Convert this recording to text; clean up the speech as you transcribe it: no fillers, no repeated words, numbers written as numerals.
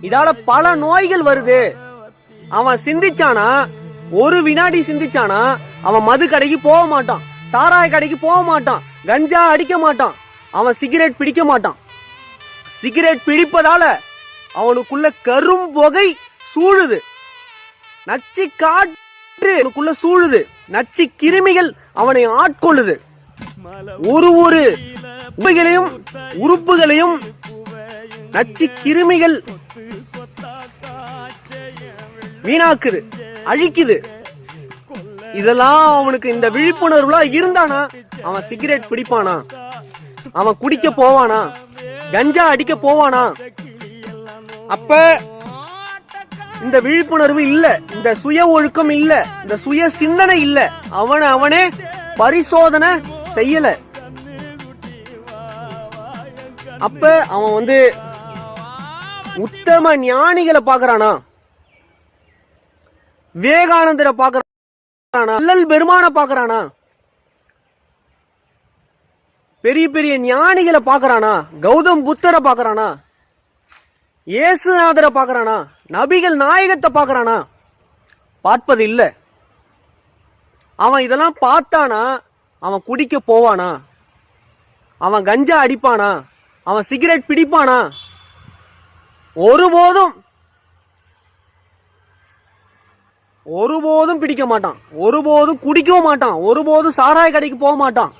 இதால பல நோய்கள் வருது. அவன் சிந்திச்சானா, ஒரு வினாடி சிந்திச்சானா, அவன் மது கடைக்கு போக மாட்டான், சாராய கடைக்கு போக மாட்டான், கஞ்சா அடிக்க மாட்டான், அவன் சிகரெட் பிடிக்க மாட்டான். சிகரெட் பிடிப்பதால அவனுக்குள்ள கரும் புகை சூழுது, நச்சு காற்று அவனுக்குள்ள சூழுது, நச்சு கிருமிகள் அவனை ஆட்கொள்ளுது. ஒரு உறுப்புகளையும் நச்சு கிருமிகள் வீணாக்குது, அழிக்குது. இதெல்லாம் அவனுக்கு இந்த விழிப்புணர்வுலாம் இருந்தானா அவன் சிகரெட் பிடிப்பானா, அவன் குடிக்க போவானா, கஞ்சா அடிக்க போவானா? அப்ப இந்த விழிப்புணர்வு இல்ல, இந்த சுய ஒழுக்கம் இல்ல, இந்த சுய சிந்தனை இல்ல, அவனே பரிசோதனை செய்யல. அப்ப அவன் உத்தம ஞானிகளை பாக்குறானா, விவேகானந்தரை பாக்குறானா, வள்ளல் பெருமான பாக்குறானா, பெரிய பெரிய ஞானிகளை பாக்குறானா, கௌதம் புத்தரை பாக்குறானா, இயேசுநாதரை பாக்குறானா, நபிகள் நாயகத்தை பாக்குறானா? பார்ப்பது இல்ல. அவன் இதெல்லாம் பார்த்தானா அவன் குடிக்க போவானா, அவன் கஞ்சா அடிப்பானா, அவன் சிகரெட் பிடிப்பானா? ஒருபோதும் பிடிக்க மாட்டான், ஒருபோதும் குடிக்கவும் மாட்டான், ஒருபோதும் சாராய கடைக்கு போக மாட்டான்.